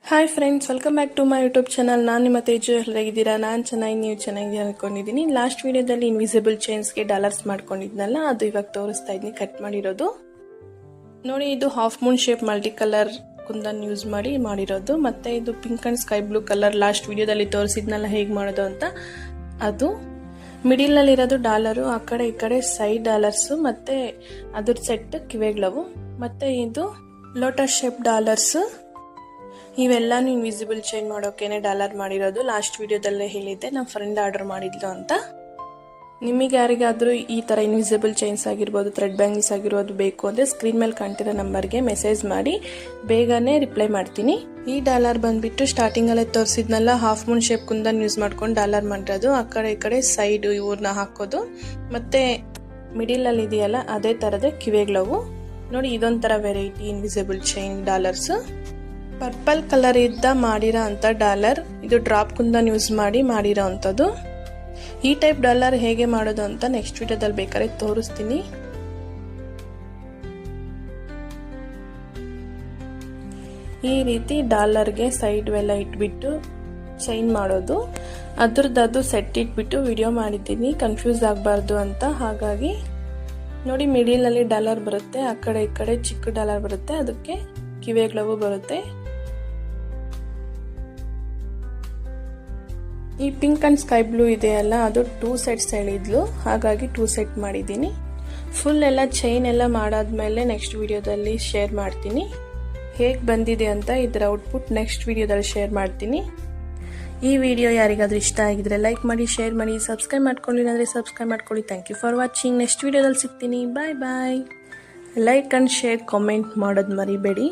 Hi friends, welcome back to my YouTube channel. ನಾನು ನಿಮ್ಮ ತೇಜು. ಹೇಗಿದ್ದೀರಾ? ನಾನು ಚೆನ್ನಾಗಿ, ನೀವು ಚೆನ್ನಾಗಿ ಅನ್ಕೊಂಡಿದ್ದೀನಿ. ಲಾಸ್ಟ್ ವಿಡಿಯೋದಲ್ಲಿ ಇನ್ವಿಸಿಬಲ್ ಚೈನ್ಸ್ಗೆ ಡಾಲರ್ಸ್ ಮಾಡ್ಕೊಂಡಿದ್ನಲ್ಲ, ಅದು ಇವಾಗ ತೋರಿಸ್ತಾ ಇದ್ದೀನಿ ಕಟ್ ಮಾಡಿರೋದು. ನೋಡಿ, ಇದು half moon shape multi colour kundan use ಮಾಡಿರೋದು. ಮತ್ತೆ ಇದು pink and sky blue colour last ವಿಡಿಯೋದಲ್ಲಿ ತೋರಿಸಿದ್ನಲ್ಲ ಹೇಗೆ ಮಾಡೋದು ಅಂತ. ಅದು ಮಿಡಿಲ್ ನಲ್ಲಿ ಇರೋದು ಡಾಲರು, ಆ ಕಡೆ ಈ ಕಡೆ ಸೈಡ್ ಡಾಲರ್ಸ್, ಮತ್ತೆ ಅದ್ರ ಸೆಟ್ ಕಿವೆಗ್ಲವು. ಮತ್ತೆ ಇದು ಲೋಟಸ್ ಶೇಪ್ ಡಾಲರ್ಸ್. ಇವೆಲ್ಲಾನು ಇನ್ವಿಸಿಬಲ್ ಚೈನ್ ಮಾಡೋಕೆನೆ ಡಾಲರ್ ಮಾಡಿರೋದು. ಲಾಸ್ಟ್ ವಿಡಿಯೋದಲ್ಲೇ ಹೇಳಿದ್ದೆ, ನಮ್ಮ ಫ್ರೆಂಡ್ ಆರ್ಡರ್ ಮಾಡಿದ್ಲು ಅಂತ. ನಿಮಗೆ ಯಾರಿಗಾದ್ರೂ ಈ ತರ ಇನ್ವಿಸಿಬಲ್ ಚೈನ್ಸ್ ಆಗಿರ್ಬೋದು, ಥ್ರೆಡ್ ಬ್ಯಾಂಗಲ್ಸ್ ಆಗಿರೋದು ಬೇಕು ಅಂದ್ರೆ ಸ್ಕ್ರೀನ್ ಮೇಲೆ ಕಾಣ್ತಿರೋ ನಂಬರ್ಗೆ ಮೆಸೇಜ್ ಮಾಡಿ, ಬೇಗನೆ ರಿಪ್ಲೈ ಮಾಡ್ತೀನಿ. ಈ ಡಾಲರ್ ಬಂದ್ಬಿಟ್ಟು ಸ್ಟಾರ್ಟಿಂಗ್ ಅಲ್ಲೇ ತೋರಿಸಿದ್ನಲ್ಲ, half moon shape kundan use ಮಾಡ್ಕೊಂಡು ಡಾಲರ್ ಮಾಡಿರೋದು. ಆ ಕಡೆ ಈ ಕಡೆ ಸೈಡ್ ಇವ್ರನ್ನ ಹಾಕೋದು. ಮತ್ತೆ ಮಿಡಿಲ್ ಅಲ್ಲಿ ಇದೆಯಲ್ಲ, ಅದೇ ತರದೇ ಕಿವೆಗ್ಲವು. ನೋಡಿ, ಇದೊಂಥರ variety invisible chain dollars. Purple colour ಇದ್ದ ಮಾಡಿರೋ ಅಂತ ಡಾಲರ್. ಇದು ಡ್ರಾಪ್ ಕುಂದನ್ ಯೂಸ್ ಮಾಡಿರೋ ಅಂಥದ್ದು. ಈ ಟೈಪ್ ಡಾಲರ್ ಹೇಗೆ ಮಾಡೋದು ಅಂತ ನೆಕ್ಸ್ಟ್ ವಿಡಿಯೋದಲ್ಲಿ ಬೇಕಾದ್ರೆ ತೋರಿಸ್ತೀನಿ. ಈ ರೀತಿ ಡಾಲರ್ಗೆ ಸೈಡ್ ಎಲ್ಲ ಇಟ್ಬಿಟ್ಟು ಚೈನ್ ಮಾಡೋದು. ಅದ್ರದ್ದು ಸೆಟ್ ಇಟ್ಬಿಟ್ಟು ವಿಡಿಯೋ ಮಾಡಿದ್ದೀನಿ, ಕನ್ಫ್ಯೂಸ್ ಆಗಬಾರ್ದು ಅಂತ. ಹಾಗಾಗಿ ನೋಡಿ, ಮಿಡಿಲ್ ಅಲ್ಲಿ ಡಾಲರ್ ಬರುತ್ತೆ, ಆ ಕಡೆ ಈ ಕಡೆ ಚಿಕ್ಕ ಡಾಲರ್ ಬರುತ್ತೆ, ಅದಕ್ಕೆ ಕಿವೆಗ್ಲವು ಬರುತ್ತೆ. ಈ ಪಿಂಕ್ ಅಂಡ್ ಸ್ಕೈ ಬ್ಲೂ ಇದೆಯಲ್ಲ, ಅದು 2 ಸೆಟ್ಸ್ ಹೇಳಿದ್ಲು, ಹಾಗಾಗಿ 2 ಸೆಟ್ ಮಾಡಿದ್ದೀನಿ. ಫುಲ್ ಎಲ್ಲ ಚೈನ್ ಎಲ್ಲ ಮಾಡಾದ್ಮೇಲೆ ನೆಕ್ಸ್ಟ್ ವಿಡಿಯೋದಲ್ಲಿ ಶೇರ್ ಮಾಡ್ತೀನಿ ಹೇಗೆ ಬಂದಿದೆ ಅಂತ. ಇದರ ಔಟ್ಪುಟ್ ನೆಕ್ಸ್ಟ್ ವಿಡಿಯೋದಲ್ಲಿ ಶೇರ್ ಮಾಡ್ತೀನಿ. ಈ ವಿಡಿಯೋ ಯಾರಿಗಾದ್ರೂ ಇಷ್ಟ ಆಗಿದ್ರೆ ಲೈಕ್ ಮಾಡಿ, ಶೇರ್ ಮಾಡಿ, ಸಬ್ಸ್ಕ್ರೈಬ್ ಮಾಡ್ಕೊಳ್ಳಿ ಅಂದರೆ ಸಬ್ಸ್ಕ್ರೈಬ್ ಮಾಡ್ಕೊಳ್ಳಿ. Thank you for watching. Next ವಿಡಿಯೋದಲ್ಲಿ ಸಿಗ್ತೀನಿ. Bye bye. Like and share, comment ಮಾಡೋದು ಮರಿಬೇಡಿ.